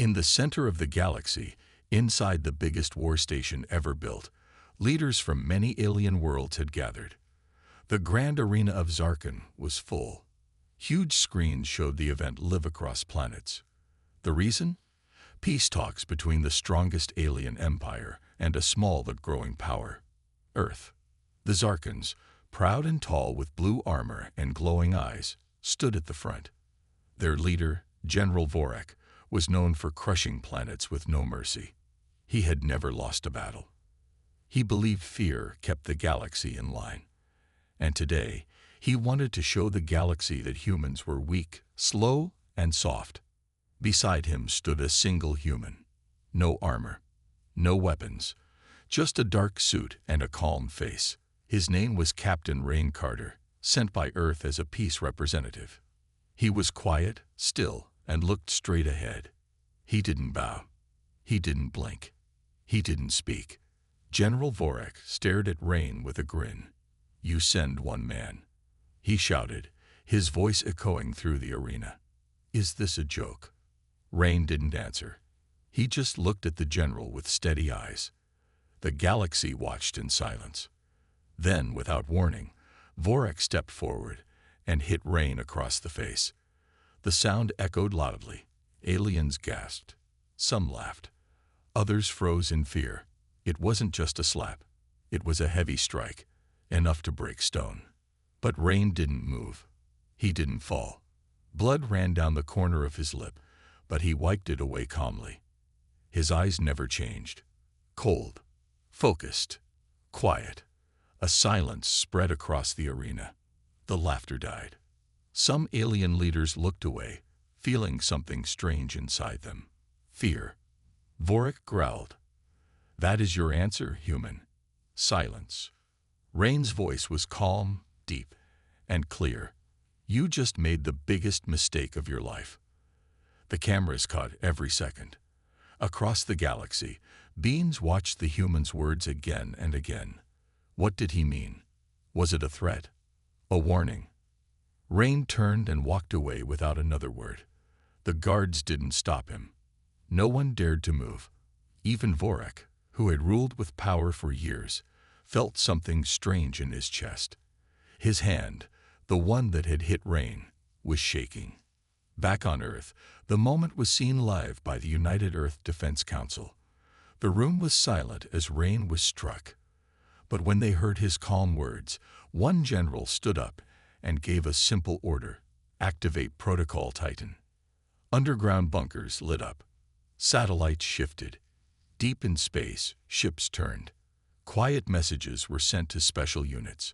In the center of the galaxy, inside the biggest war station ever built, leaders from many alien worlds had gathered. The grand arena of Zarkon was full. Huge screens showed the event live across planets. The reason? Peace talks between the strongest alien empire and a small but growing power, Earth. The Zarkons, proud and tall with blue armor and glowing eyes, stood at the front. Their leader, General Vorak, was known for crushing planets with no mercy. He had never lost a battle. He believed fear kept the galaxy in line. And today, he wanted to show the galaxy that humans were weak, slow, and soft. Beside him stood a single human. No armor, no weapons, just a dark suit and a calm face. His name was Captain Rain Carter, sent by Earth as a peace representative. He was quiet, still, and looked straight ahead. He didn't bow. He didn't blink. He didn't speak. General Vorak stared at Rain with a grin. "You send one man," he shouted, his voice echoing through the arena. "Is this a joke?" Rain didn't answer. He just looked at the general with steady eyes. The galaxy watched in silence. Then, without warning, Vorak stepped forward and hit Rain across the face. The sound echoed loudly. Aliens gasped. Some laughed. Others froze in fear. It wasn't just a slap. It was a heavy strike, enough to break stone. But Rain didn't move. He didn't fall. Blood ran down the corner of his lip, but he wiped it away calmly. His eyes never changed. Cold, focused, quiet. A silence spread across the arena. The laughter died. Some alien leaders looked away, feeling something strange inside them. Fear. Vorak growled. "That is your answer, human." Silence. Rain's voice was calm, deep, and clear. "You just made the biggest mistake of your life." The cameras caught every second. Across the galaxy, beings watched the human's words again and again. What did he mean? Was it a threat? A warning? Rain turned and walked away without another word. The guards didn't stop him. No one dared to move. Even Vorak, who had ruled with power for years, felt something strange in his chest. His hand, the one that had hit Rain, was shaking. Back on Earth, the moment was seen live by the United Earth Defense Council. The room was silent as Rain was struck. But when they heard his calm words, one general stood up and gave a simple order: activate Protocol Titan. Underground bunkers lit up. Satellites shifted. Deep in space, ships turned. Quiet messages were sent to special units.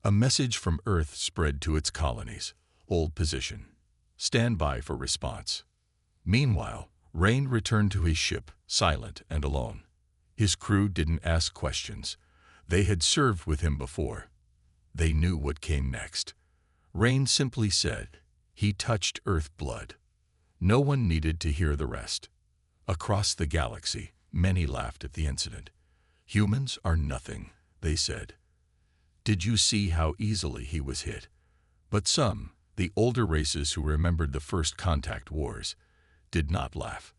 A message from Earth spread to its colonies. Hold position. Stand by for response. Meanwhile, Rain returned to his ship, silent and alone. His crew didn't ask questions. They had served with him before. They knew what came next. Rain simply said, "He touched Earth blood." No one needed to hear the rest. Across the galaxy, many laughed at the incident. "Humans are nothing," they said. "Did you see how easily he was hit?" But some, the older races who remembered the first contact wars, did not laugh.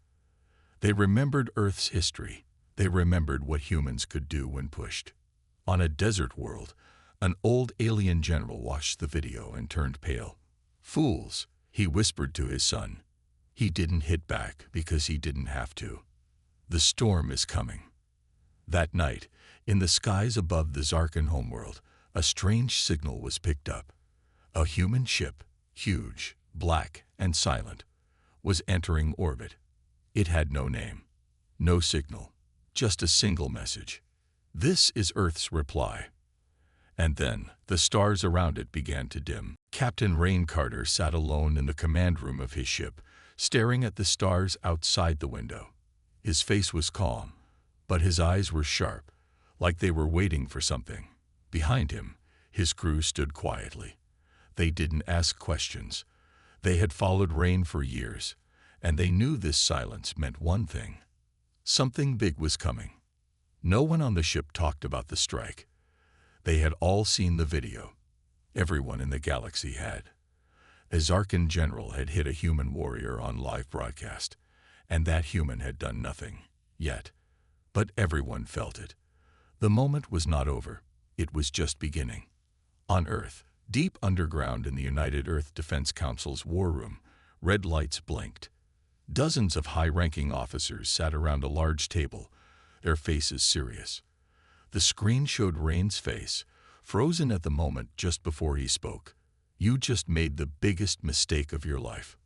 They remembered Earth's history. They remembered what humans could do when pushed. On a desert world, an old alien general watched the video and turned pale. "Fools," he whispered to his son. He didn't hit back because he didn't have to. "The storm is coming." That night, in the skies above the Zarkon homeworld, a strange signal was picked up. A human ship, huge, black, and silent, was entering orbit. It had no name, no signal, just a single message. "This is Earth's reply." And then, the stars around it began to dim. Captain Rain Carter sat alone in the command room of his ship, staring at the stars outside the window. His face was calm, but his eyes were sharp, like they were waiting for something. Behind him, his crew stood quietly. They didn't ask questions. They had followed Rain for years, and they knew this silence meant one thing. Something big was coming. No one on the ship talked about the strike. They had all seen the video. Everyone in the galaxy had. A Zarkon general had hit a human warrior on live broadcast, and that human had done nothing yet. But everyone felt it. The moment was not over. It was just beginning. On Earth, deep underground in the United Earth Defense Council's war room, red lights blinked. Dozens of high-ranking officers sat around a large table, their faces serious. The screen showed Rain's face, frozen at the moment just before he spoke. "You just made the biggest mistake of your life."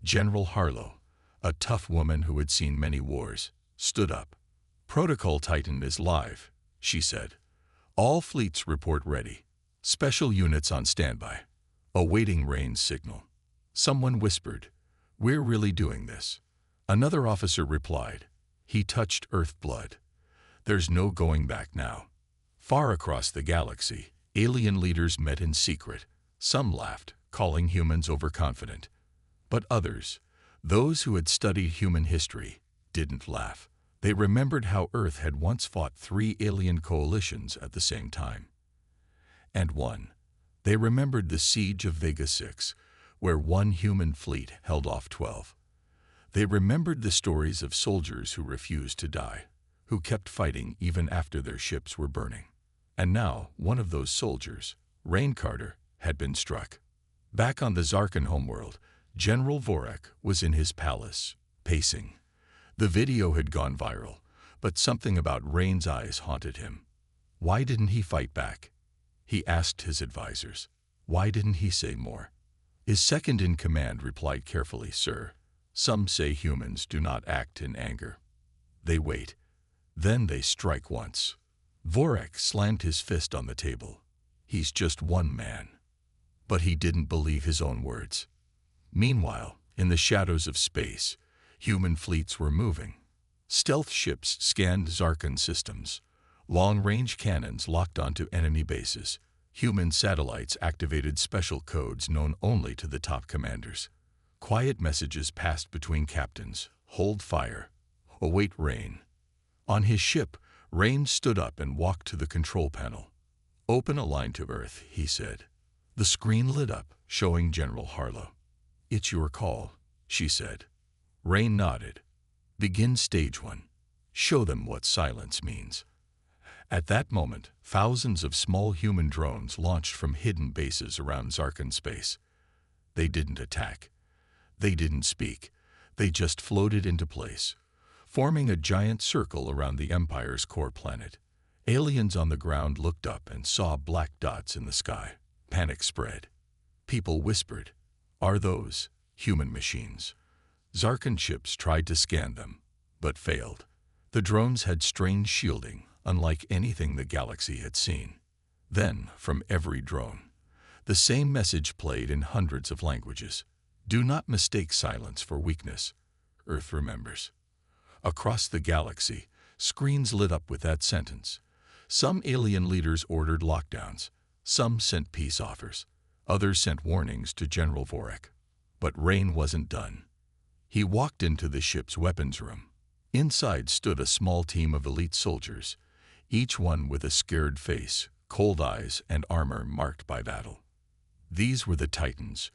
General Harlow, a tough woman who had seen many wars, stood up. "Protocol Titan is live," she said. "All fleets report ready. Special units on standby, awaiting Rain's signal." Someone whispered, "We're really doing this." Another officer replied, "He touched Earth blood. There's no going back now." Far across the galaxy, alien leaders met in secret. Some laughed, calling humans overconfident. But others, those who had studied human history, didn't laugh. They remembered how Earth had once fought 3 alien coalitions at the same time. And won. They remembered the siege of Vega 6, where 1 human fleet held off 12. They remembered the stories of soldiers who refused to die, who kept fighting even after their ships were burning. And now, one of those soldiers, Rain Carter, had been struck. Back on the Zarkan homeworld, General Vorak was in his palace, pacing. The video had gone viral, but something about Rain's eyes haunted him. Why didn't he fight back? He asked his advisors. Why didn't he say more? His second-in-command replied carefully, "Sir, some say humans do not act in anger. They wait. Then they strike once." Vorak slammed his fist on the table. He's just one man. But he didn't believe his own words. Meanwhile, in the shadows of space, human fleets were moving. Stealth ships scanned Zarkan systems. Long-range cannons locked onto enemy bases. Human satellites activated special codes known only to the top commanders. Quiet messages passed between captains. "Hold fire. Await Rain." On his ship, Rain stood up and walked to the control panel. "Open a line to Earth," he said. The screen lit up, showing General Harlow. "It's your call," she said. Rain nodded. "Begin stage 1. Show them what silence means." At that moment, thousands of small human drones launched from hidden bases around Zarkan space. They didn't attack. They didn't speak. They just floated into place, forming a giant circle around the Empire's core planet. Aliens on the ground looked up and saw black dots in the sky. Panic spread. People whispered, "Are those human machines?" Zarkan ships tried to scan them, but failed. The drones had strange shielding, unlike anything the galaxy had seen. Then, from every drone, the same message played in hundreds of languages. "Do not mistake silence for weakness. Earth remembers." Across the galaxy, screens lit up with that sentence. Some alien leaders ordered lockdowns. Some sent peace offers. Others sent warnings to General Vorak. But Rain wasn't done. He walked into the ship's weapons room. Inside stood a small team of elite soldiers, each one with a scared face, cold eyes, and armor marked by battle. These were the Titans,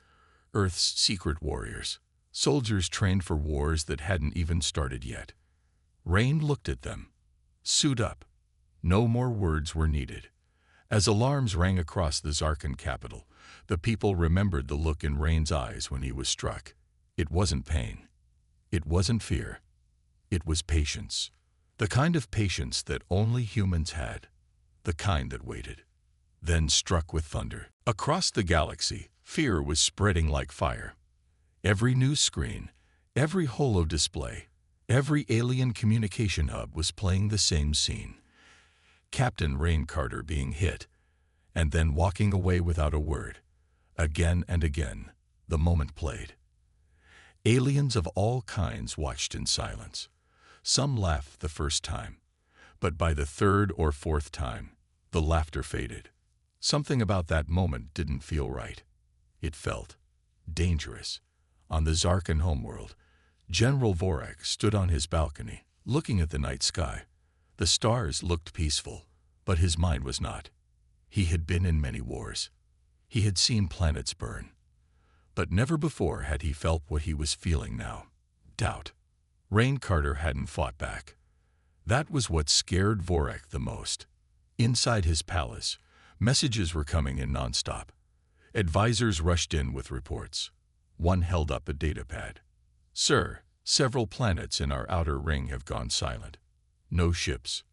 Earth's secret warriors, soldiers trained for wars that hadn't even started yet. Rain looked at them. "Suit up." No more words were needed. As alarms rang across the Zarkan capital, the people remembered the look in Rain's eyes when he was struck. It wasn't pain. It wasn't fear. It was patience. The kind of patience that only humans had. The kind that waited. Then struck with thunder. Across the galaxy, fear was spreading like fire. Every news screen, every holo display, every alien communication hub was playing the same scene. Captain Rain Carter being hit, and then walking away without a word. Again and again, the moment played. Aliens of all kinds watched in silence. Some laughed the first time, but by the third or fourth time, the laughter faded. Something about that moment didn't feel right. It felt dangerous. On the Zarkan homeworld, General Vorak stood on his balcony, looking at the night sky. The stars looked peaceful, but his mind was not. He had been in many wars. He had seen planets burn. But never before had he felt what he was feeling now. Doubt. Rain Carter hadn't fought back. That was what scared Vorek the most. Inside his palace, messages were coming in nonstop. Advisors rushed in with reports. One held up a datapad. "Sir, several planets in our outer ring have gone silent. No ships.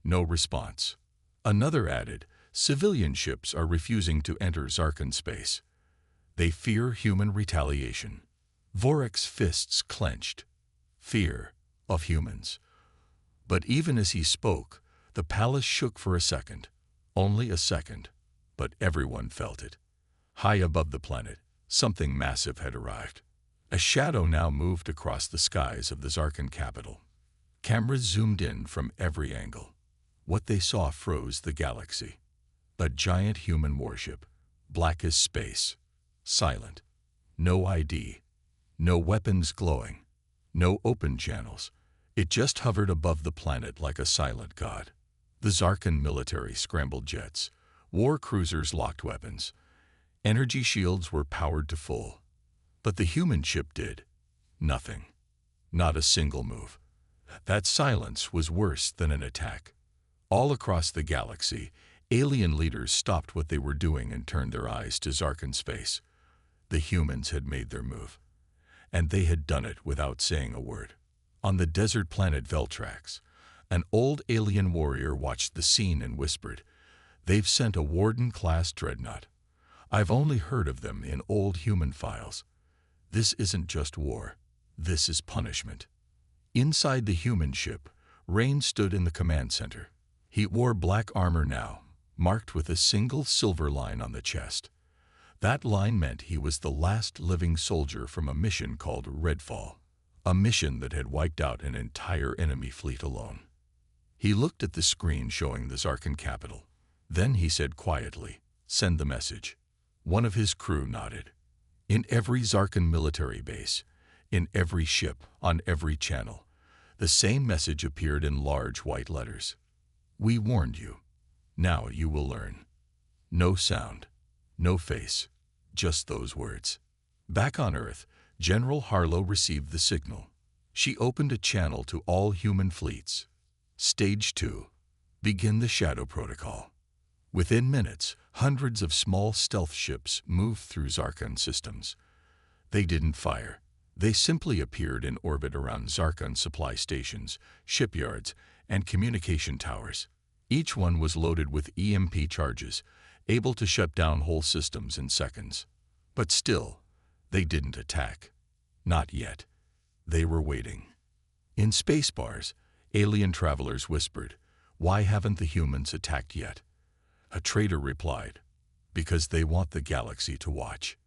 No response." Another added, "Civilian ships are refusing to enter Zarkan space. They fear human retaliation." Vorek's fists clenched. Fear of humans. But even as he spoke, the palace shook for a second. Only a second, but everyone felt it. High above the planet, something massive had arrived. A shadow now moved across the skies of the Zarkan capital. Cameras zoomed in from every angle. What they saw froze the galaxy. A giant human warship, black as space, silent. No ID, no weapons glowing, no open channels. It just hovered above the planet like a silent god. The Zarkan military scrambled jets. War cruisers locked weapons. Energy shields were powered to full. But the human ship did nothing. Not a single move. That silence was worse than an attack. All across the galaxy, alien leaders stopped what they were doing and turned their eyes to Zarkan space. The humans had made their move. And they had done it without saying a word. On the desert planet Veltrax, an old alien warrior watched the scene and whispered, "They've sent a Warden-class dreadnought. I've only heard of them in old human files. This isn't just war. This is punishment." Inside the human ship, Rain stood in the command center. He wore black armor now, marked with a single silver line on the chest. That line meant he was the last living soldier from a mission called Redfall, a mission that had wiped out an entire enemy fleet alone. He looked at the screen showing the Zarkan capital. Then he said quietly, "Send the message." One of his crew nodded. In every Zarkan military base, in every ship, on every channel, the same message appeared in large white letters. "We warned you. Now you will learn." No sound, no face, just those words. Back on Earth, General Harlow received the signal. She opened a channel to all human fleets. Stage 2. Begin the Shadow Protocol. Within minutes, hundreds of small stealth ships moved through Zarkan systems. They didn't fire. They simply appeared in orbit around Zarkan supply stations, shipyards, and communication towers. Each one was loaded with EMP charges, able to shut down whole systems in seconds. But still, they didn't attack. Not yet. They were waiting. In space bars, alien travelers whispered, "Why haven't the humans attacked yet?" A traitor replied, "Because they want the galaxy to watch."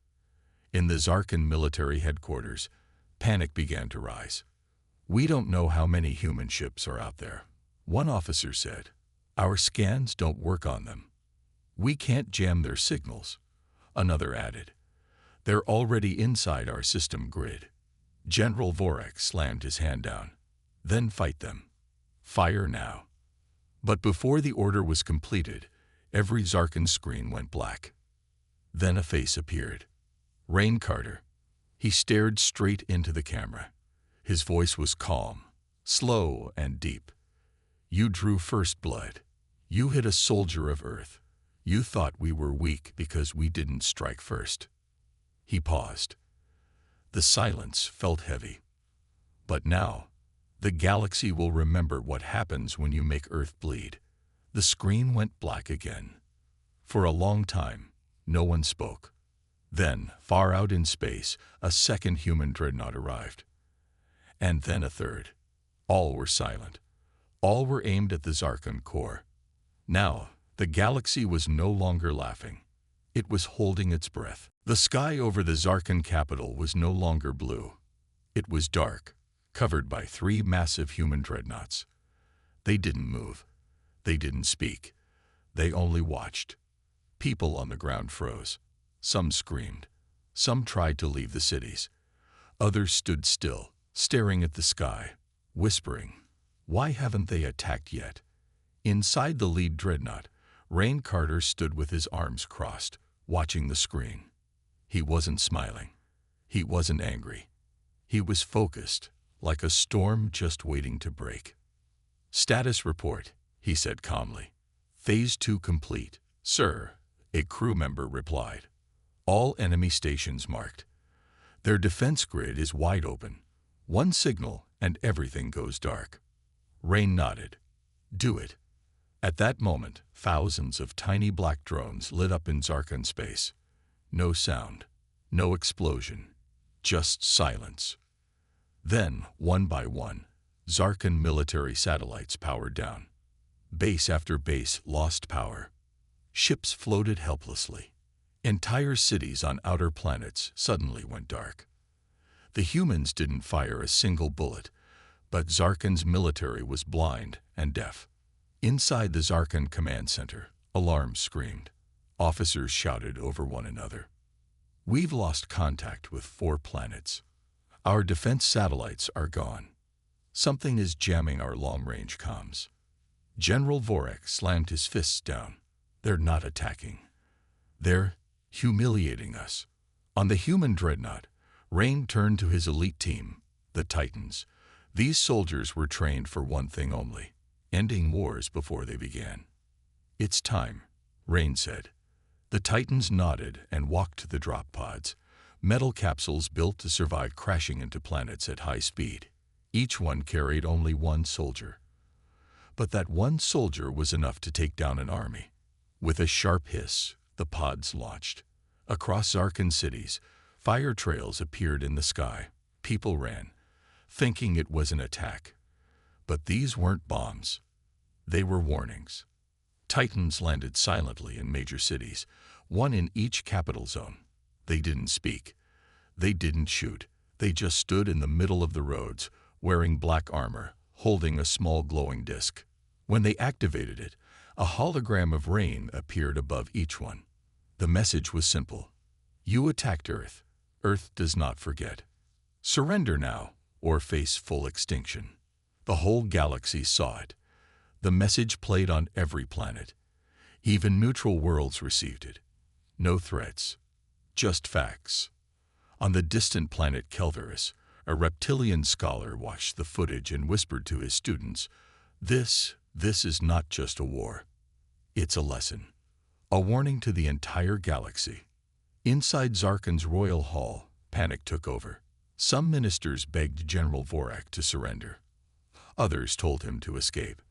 In the Zarkan military headquarters, panic began to rise. "We don't know how many human ships are out there," one officer said. "Our scans don't work on them. We can't jam their signals." Another added, "They're already inside our system grid." General Vorek slammed his hand down. "Then fight them. Fire now." But before the order was completed, every Zarkan screen went black. Then a face appeared. Rain Carter. He stared straight into the camera. His voice was calm, slow and deep. "You drew first blood. You hit a soldier of Earth. You thought we were weak because we didn't strike first." He paused. The silence felt heavy. "But now, the galaxy will remember what happens when you make Earth bleed." The screen went black again. For a long time, no one spoke. Then, far out in space, a second human dreadnought arrived. And then a third. All were silent. All were aimed at the Zarkan core. Now, the galaxy was no longer laughing. It was holding its breath. The sky over the Zarkan capital was no longer blue. It was dark, covered by 3 massive human dreadnoughts. They didn't move. They didn't speak. They only watched. People on the ground froze. Some screamed. Some tried to leave the cities. Others stood still, staring at the sky, whispering, "Why haven't they attacked yet?" Inside the lead dreadnought, Rain Carter stood with his arms crossed, watching the screen. He wasn't smiling. He wasn't angry. He was focused, like a storm just waiting to break. "Status report," he said calmly. "Phase 2 complete, sir," a crew member replied. "All enemy stations marked. Their defense grid is wide open. One signal and everything goes dark." Rain nodded. "Do it." At that moment, thousands of tiny black drones lit up in Zarkan space. No sound, no explosion, just silence. Then, one by one, Zarkan military satellites powered down. Base after base lost power. Ships floated helplessly. Entire cities on outer planets suddenly went dark. The humans didn't fire a single bullet, but Zarkan's military was blind and deaf. Inside the Zarkan command center, alarms screamed. Officers shouted over one another. "We've lost contact with 4 planets. Our defense satellites are gone. Something is jamming our long-range comms." General Vorak slammed his fists down. "They're not attacking. They're humiliating us." On the human dreadnought, Rain turned to his elite team, the Titans. These soldiers were trained for one thing only: ending wars before they began. "It's time," Rain said. The Titans nodded and walked to the drop pods, metal capsules built to survive crashing into planets at high speed. Each one carried only one soldier. But that one soldier was enough to take down an army. With a sharp hiss, the pods launched. Across Zarkan cities, fire trails appeared in the sky. People ran, thinking it was an attack. But these weren't bombs. They were warnings. Titans landed silently in major cities, one in each capital zone. They didn't speak. They didn't shoot. They just stood in the middle of the roads, wearing black armor, holding a small glowing disc. When they activated it, a hologram of Rain appeared above each one. The message was simple: "You attacked Earth. Earth does not forget. Surrender now, or face full extinction." The whole galaxy saw it. The message played on every planet. Even neutral worlds received it. No threats, just facts. On the distant planet Kelveris, a reptilian scholar watched the footage and whispered to his students, This is not just a war. It's a lesson. A warning to the entire galaxy." Inside Zarkan's royal hall, panic took over. Some ministers begged General Vorak to surrender. Others told him to escape.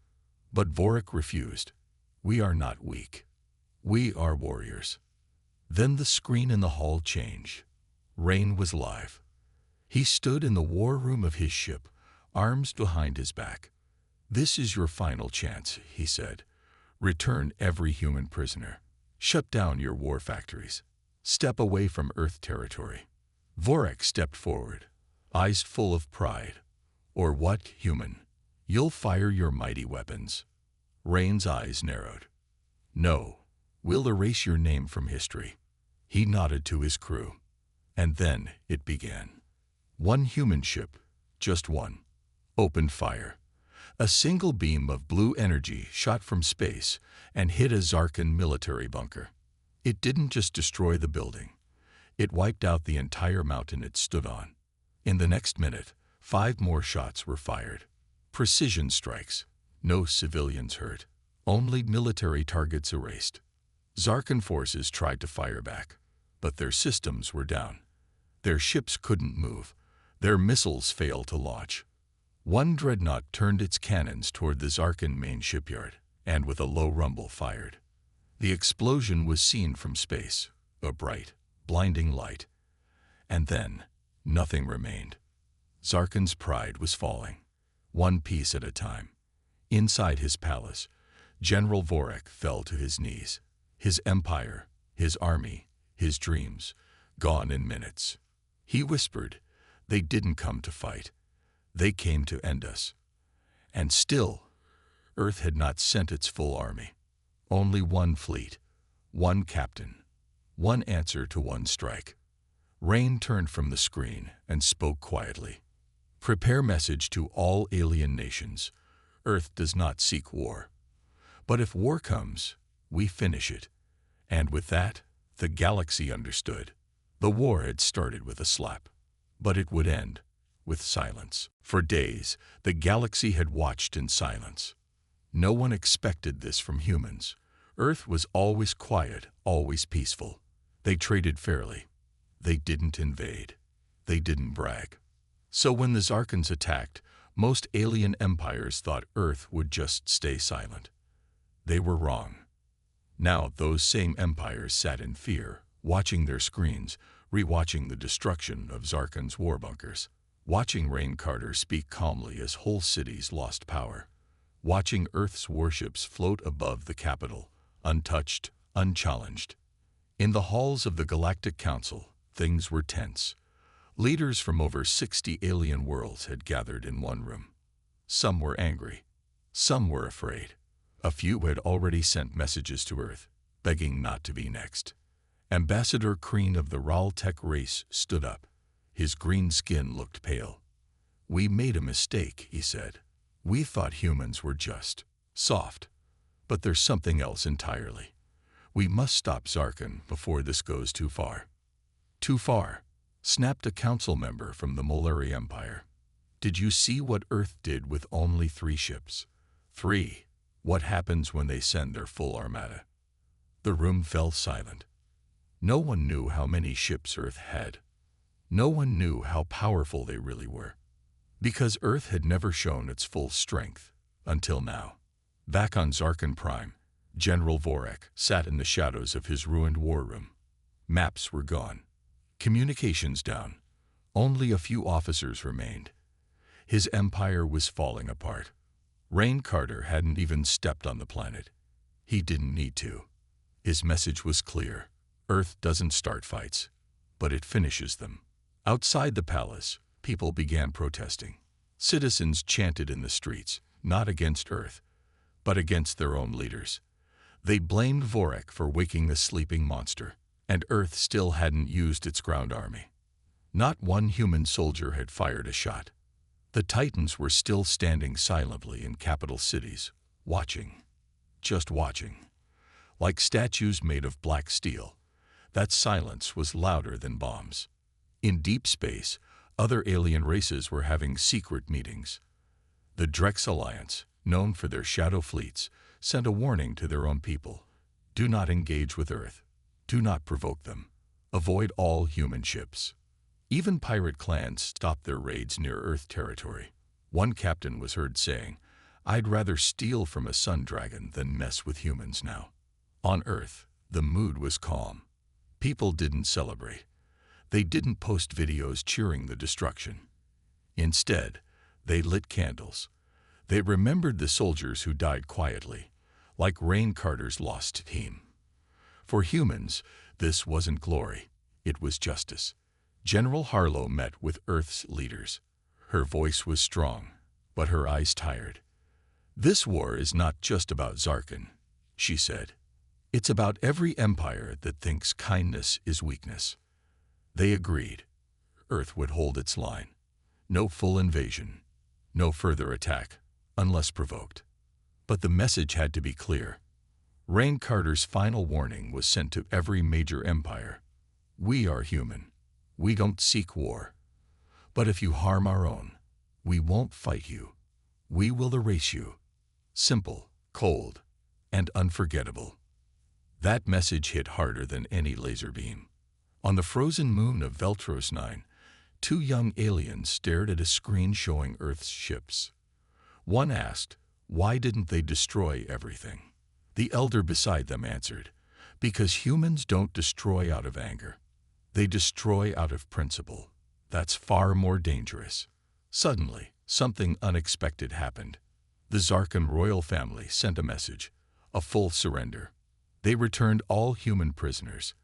But Vorak refused. "We are not weak. We are warriors." Then the screen in the hall changed. Rain was live. He stood in the war room of his ship, arms behind his back. "This is your final chance," he said. "Return every human prisoner. Shut down your war factories. Step away from Earth territory." Vorak stepped forward, eyes full of pride. "Or what, human? You'll fire your mighty weapons." Rain's eyes narrowed. "No, we'll erase your name from history." He nodded to his crew. And then it began. One human ship, just one, opened fire. A single beam of blue energy shot from space and hit a Zarkan military bunker. It didn't just destroy the building. It wiped out the entire mountain it stood on. In the next minute, 5 more shots were fired. Precision strikes. No civilians hurt. Only military targets erased. Zarkan forces tried to fire back, but their systems were down. Their ships couldn't move. Their missiles failed to launch. One dreadnought turned its cannons toward the Zarkan main shipyard, and with a low rumble fired. The explosion was seen from space, a bright, blinding light. And then, nothing remained. Zarkan's pride was falling, one piece at a time. Inside his palace, General Vorak fell to his knees. His empire, his army, his dreams, gone in minutes. He whispered, "They didn't come to fight. They came to end us." And still, Earth had not sent its full army. Only one fleet, one captain, one answer to one strike. Rain turned from the screen and spoke quietly. "Prepare message to all alien nations. Earth does not seek war. But if war comes, we finish it." And with that, the galaxy understood. The war had started with a slap, but it would end with silence. For days, the galaxy had watched in silence. No one expected this from humans. Earth was always quiet, always peaceful. They traded fairly. They didn't invade. They didn't brag. So when the Zarkans attacked, most alien empires thought Earth would just stay silent. They were wrong. Now those same empires sat in fear, watching their screens, rewatching the destruction of Zarkan's war bunkers, watching Rain Carter speak calmly as whole cities lost power, watching Earth's warships float above the capital, untouched, unchallenged. In the halls of the Galactic Council, things were tense. Leaders from over 60 alien worlds had gathered in one room. Some were angry. Some were afraid. A few had already sent messages to Earth, begging not to be next. Ambassador Kreen of the Raltech race stood up. His green skin looked pale. "We made a mistake," he said. "We thought humans were just soft. But there's something else entirely. We must stop Zarkan before this goes too far." "Too far?" snapped a council member from the Molari Empire. "Did you see what Earth did with only 3 ships? 3. What happens when they send their full armada?" The room fell silent. No one knew how many ships Earth had. No one knew how powerful they really were. Because Earth had never shown its full strength, until now. Back on Zarkan Prime, General Vorek sat in the shadows of his ruined war room. Maps were gone. Communications down. Only a few officers remained. His empire was falling apart. Rain Carter hadn't even stepped on the planet. He didn't need to. His message was clear. Earth doesn't start fights, but it finishes them. Outside the palace, people began protesting. Citizens chanted in the streets, not against Earth, but against their own leaders. They blamed Vorek for waking the sleeping monster, and Earth still hadn't used its ground army. Not one human soldier had fired a shot. The Titans were still standing silently in capital cities, watching. Just watching. Like statues made of black steel. That silence was louder than bombs. In deep space, other alien races were having secret meetings. The Drex Alliance, known for their shadow fleets, sent a warning to their own people. Do not engage with Earth. Do not provoke them. Avoid all human ships. Even pirate clans stopped their raids near Earth territory. One captain was heard saying, "I'd rather steal from a sun dragon than mess with humans now." On Earth, the mood was calm. People didn't celebrate. They didn't post videos cheering the destruction. Instead, they lit candles. They remembered the soldiers who died quietly, like Rain Carter's lost team. For humans, this wasn't glory. It was justice. General Harlow met with Earth's leaders. Her voice was strong, but her eyes tired. "This war is not just about Zarkan," she said. "It's about every empire that thinks kindness is weakness." They agreed. Earth would hold its line. No full invasion. No further attack, unless provoked. But the message had to be clear. Rain Carter's final warning was sent to every major empire. "We are human. We don't seek war. But if you harm our own, we won't fight you. We will erase you." Simple, cold, and unforgettable. That message hit harder than any laser beam. On the frozen moon of Veltros 9, 2 young aliens stared at a screen showing Earth's ships. One asked, why didn't they destroy everything? The elder beside them answered, because humans don't destroy out of anger. They destroy out of principle. That's far more dangerous. Suddenly, something unexpected happened. The Zarkan royal family sent a message, a full surrender. They returned all human prisoners.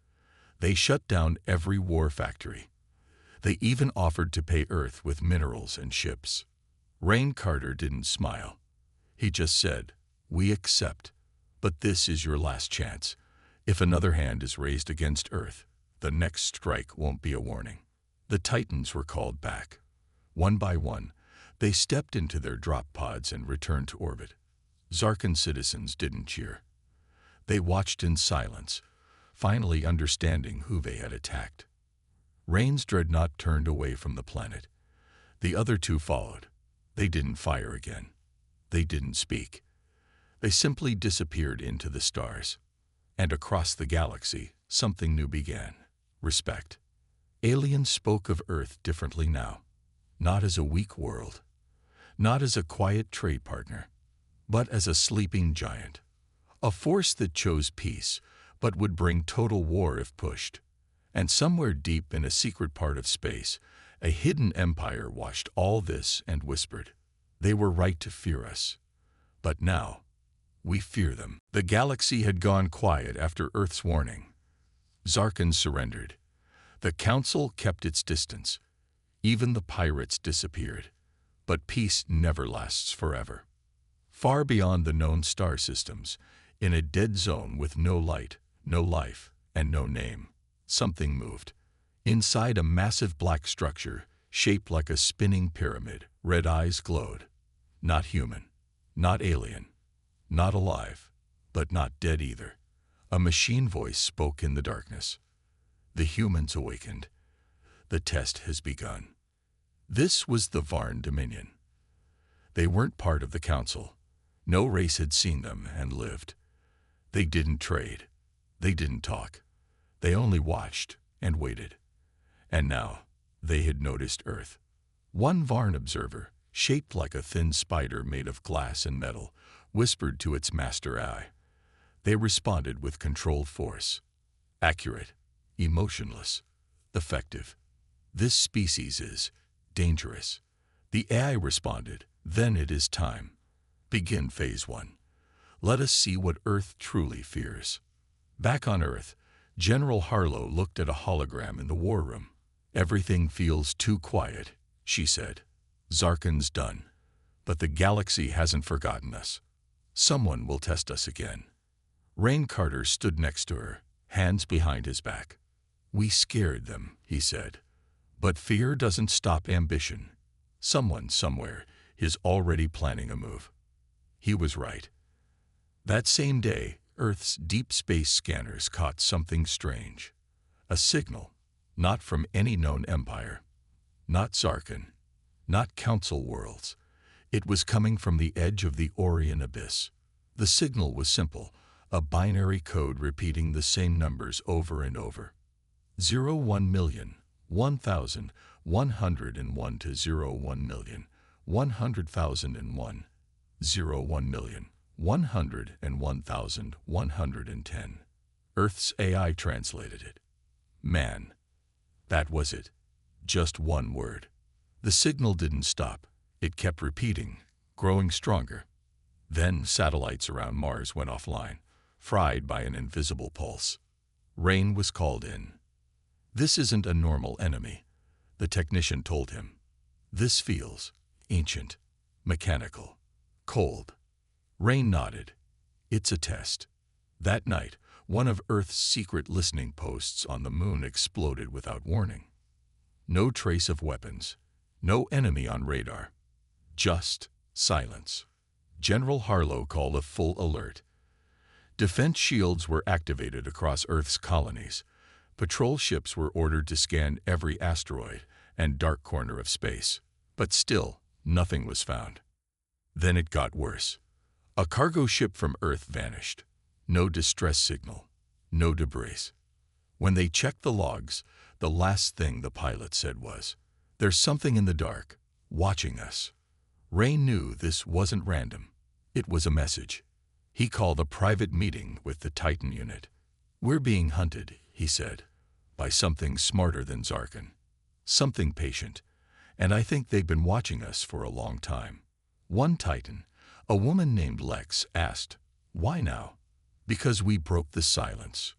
They shut down every war factory. They even offered to pay Earth with minerals and ships. Rain Carter didn't smile. He just said, "We accept, but this is your last chance. If another hand is raised against Earth, the next strike won't be a warning." The Titans were called back. One by one, they stepped into their drop pods and returned to orbit. Zarkan citizens didn't cheer. They watched in silence, finally understanding who they had attacked. Rain's dreadnought turned away from the planet. The other two followed. They didn't fire again. They didn't speak. They simply disappeared into the stars. And across the galaxy, something new began. Respect. Aliens spoke of Earth differently now. Not as a weak world. Not as a quiet trade partner. But as a sleeping giant. A force that chose peace, but would bring total war if pushed. And somewhere deep in a secret part of space, a hidden empire watched all this and whispered, "They were right to fear us. But now, we fear them." The galaxy had gone quiet after Earth's warning. Zarkon surrendered. The Council kept its distance. Even the pirates disappeared. But peace never lasts forever. Far beyond the known star systems, in a dead zone with no light, no life, and no name, something moved. Inside a massive black structure, shaped like a spinning pyramid, red eyes glowed. Not human, not alien, not alive, but not dead either. A machine voice spoke in the darkness. The humans awakened. The test has begun. This was the Varn Dominion. They weren't part of the Council. No race had seen them and lived. They didn't trade. They didn't talk. They only watched and waited. And now, they had noticed Earth. One Varn observer, shaped like a thin spider made of glass and metal, whispered to its master eye. They responded with controlled force. Accurate, emotionless, effective. This species is dangerous. The AI responded, "Then it is time. Begin Phase 1. Let us see what Earth truly fears." Back on Earth, General Harlow looked at a hologram in the war room. "Everything feels too quiet," she said. "Zarkon's done. But the galaxy hasn't forgotten us. Someone will test us again." Rain Carter stood next to her, hands behind his back. "We scared them," he said. "But fear doesn't stop ambition. Someone somewhere is already planning a move." He was right. That same day, Earth's deep space scanners caught something strange. A signal, not from any known empire, not Zarkon, not Council worlds. It was coming from the edge of the Orion abyss. The signal was simple, a binary code repeating the same numbers over and over. 01,000,000, 1,101 to 01,000,000, 100,001, 01,000,000, 101,110. Earth's AI translated it. Man. That was it. Just one word. The signal didn't stop. It kept repeating, growing stronger. Then satellites around Mars went offline, fried by an invisible pulse. Rain was called in. "This isn't a normal enemy," the technician told him. "This feels ancient, mechanical, cold." Rain nodded. "It's a test." That night, one of Earth's secret listening posts on the moon exploded without warning. No trace of weapons, no enemy on radar. Just silence. General Harlow called a full alert. Defense shields were activated across Earth's colonies. Patrol ships were ordered to scan every asteroid and dark corner of space. But still, nothing was found. Then it got worse. A cargo ship from Earth vanished. No distress signal, no debris. When they checked the logs, the last thing the pilot said was, "There's something in the dark, watching us." Rain knew this wasn't random. It was a message. He called a private meeting with the Titan unit. "We're being hunted," he said, "by something smarter than Zarkon. Something patient, and I think they've been watching us for a long time." One Titan, a woman named Lex, asked, "Why now?" "Because we broke the silence."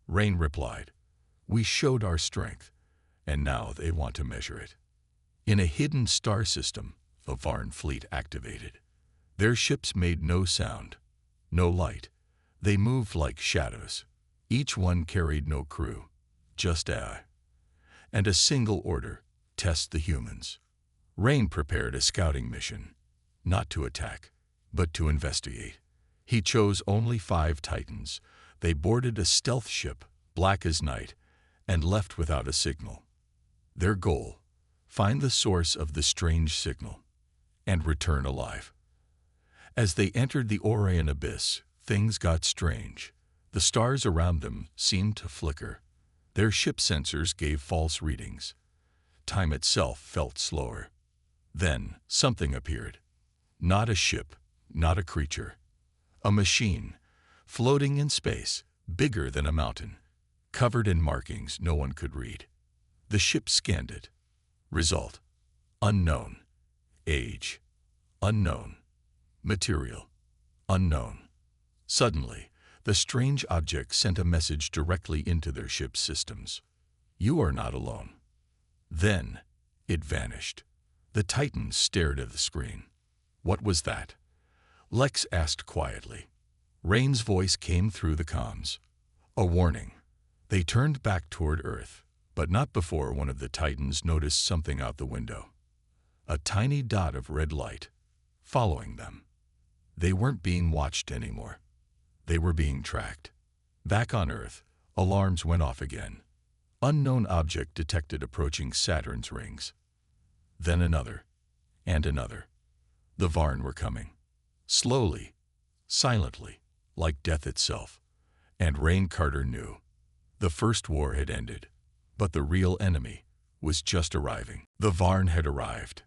Rain replied, "We showed our strength, and now they want to measure it." In a hidden star system, the Varn fleet activated. Their ships made no sound, no light. They moved like shadows. Each one carried no crew, just AI. And a single order, test the humans. Rain prepared a scouting mission, not to attack, but to investigate. He chose only 5 Titans. They boarded a stealth ship, black as night, and left without a signal. Their goal, find the source of the strange signal, and return alive. As they entered the Orion abyss, things got strange. The stars around them seemed to flicker. Their ship sensors gave false readings. Time itself felt slower. Then something appeared. Not a ship, not a creature. A machine, floating in space, bigger than a mountain, covered in markings no one could read. The ship scanned it. Result: unknown. Age: unknown. Material: unknown. Suddenly, the strange object sent a message directly into their ship's systems. You are not alone. Then, it vanished. The Titans stared at the screen. What was that? Lex asked quietly. Rain's voice came through the comms. A warning. They turned back toward Earth, but not before one of the Titans noticed something out the window. A tiny dot of red light, following them. They weren't being watched anymore. They were being tracked. Back on Earth, alarms went off again. Unknown object detected approaching Saturn's rings. Then another, and another. The Varn were coming. Slowly, silently, like death itself. And Rain Carter knew. The first war had ended, but the real enemy was just arriving. The Varn had arrived.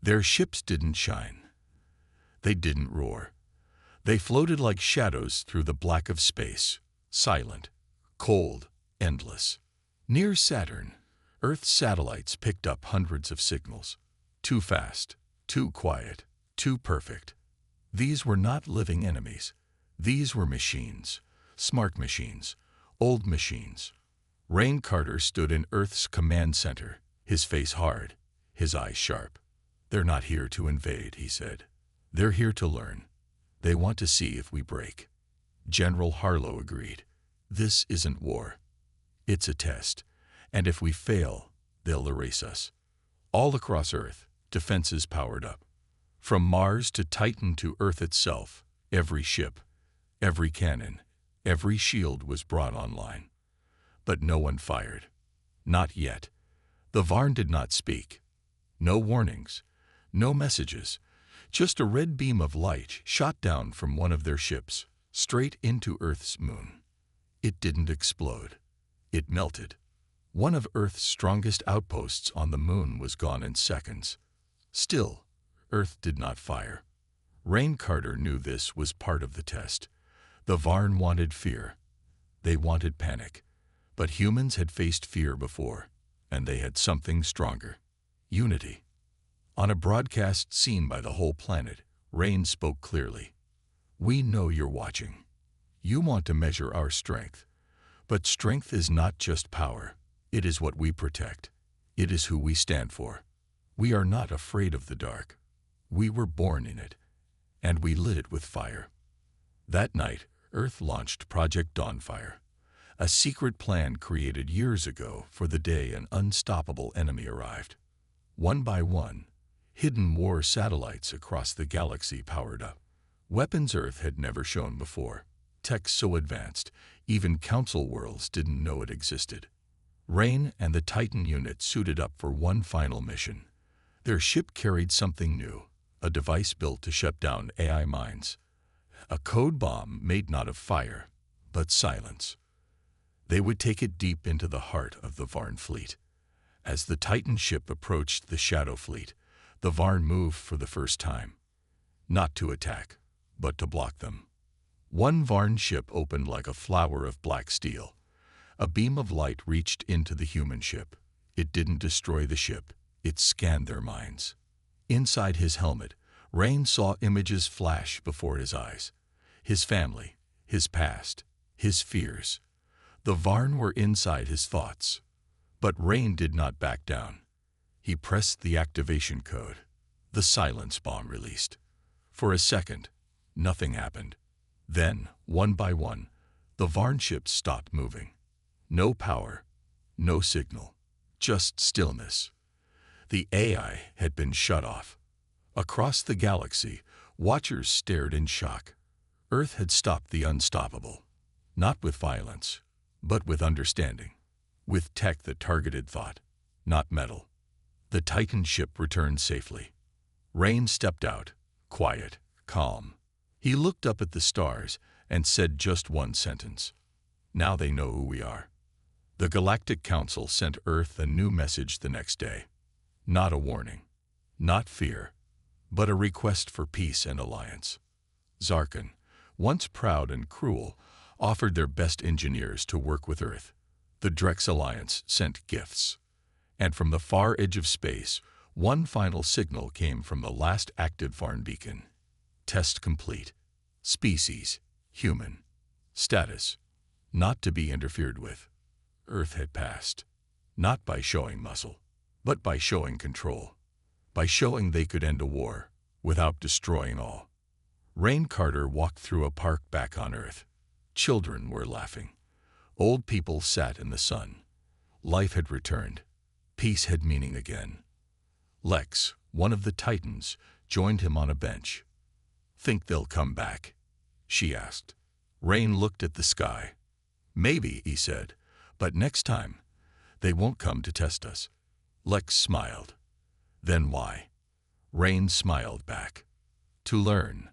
Their ships didn't shine. They didn't roar. They floated like shadows through the black of space, silent, cold, endless. Near Saturn, Earth's satellites picked up hundreds of signals. Too fast, too quiet, too perfect. These were not living enemies. These were machines, smart machines, old machines. Rain Carter stood in Earth's command center, his face hard, his eyes sharp. They're not here to invade, he said. They're here to learn. They want to see if we break. General Harlow agreed. This isn't war. It's a test, and if we fail, they'll erase us. All across Earth, defenses powered up. From Mars to Titan to Earth itself, every ship, every cannon, every shield was brought online. But no one fired. Not yet. The Varn did not speak. No warnings, no messages. Just a red beam of light shot down from one of their ships, straight into Earth's moon. It didn't explode. It melted. One of Earth's strongest outposts on the moon was gone in seconds. Still, Earth did not fire. Rain Carter knew this was part of the test. The Varn wanted fear. They wanted panic. But humans had faced fear before, and they had something stronger. Unity. On a broadcast seen by the whole planet, Rain spoke clearly. We know you're watching. You want to measure our strength. But strength is not just power. It is what we protect. It is who we stand for. We are not afraid of the dark. We were born in it, and we lit it with fire. That night, Earth launched Project Dawnfire, a secret plan created years ago for the day an unstoppable enemy arrived. One by one, hidden war satellites across the galaxy powered up. Weapons Earth had never shown before. Tech so advanced, even council worlds didn't know it existed. Rain and the Titan unit suited up for one final mission. Their ship carried something new, a device built to shut down AI minds. A code bomb made not of fire, but silence. They would take it deep into the heart of the Varn fleet. As the Titan ship approached the Shadow Fleet, the Varn moved for the first time. Not to attack, but to block them. One Varn ship opened like a flower of black steel. A beam of light reached into the human ship. It didn't destroy the ship. It scanned their minds. Inside his helmet, Rain saw images flash before his eyes. His family, his past, his fears. The Varn were inside his thoughts. But Rain did not back down. He pressed the activation code. The silence bomb released. For a second, nothing happened. Then, one by one, the Varn ships stopped moving. No power, no signal, just stillness. The AI had been shut off. Across the galaxy, watchers stared in shock. Earth had stopped the unstoppable. Not with violence, but with understanding. With tech that targeted thought, not metal. The Titan ship returned safely. Rain stepped out, quiet, calm. He looked up at the stars and said just one sentence. Now they know who we are. The Galactic Council sent Earth a new message the next day. Not a warning, not fear, but a request for peace and alliance. Zarkon, once proud and cruel, offered their best engineers to work with Earth. The Drex Alliance sent gifts. And from the far edge of space, one final signal came from the last active Farn beacon. Test complete. Species, human. Status, not to be interfered with. Earth had passed. Not by showing muscle, but by showing control. By showing they could end a war without destroying all. Rain Carter walked through a park back on Earth. Children were laughing. Old people sat in the sun. Life had returned. Peace had meaning again. Lex, one of the Titans, joined him on a bench. "Think they'll come back?" she asked. Rain looked at the sky. "Maybe," he said, "but next time, they won't come to test us." Lex smiled. "Then why?" Rain smiled back. "To learn."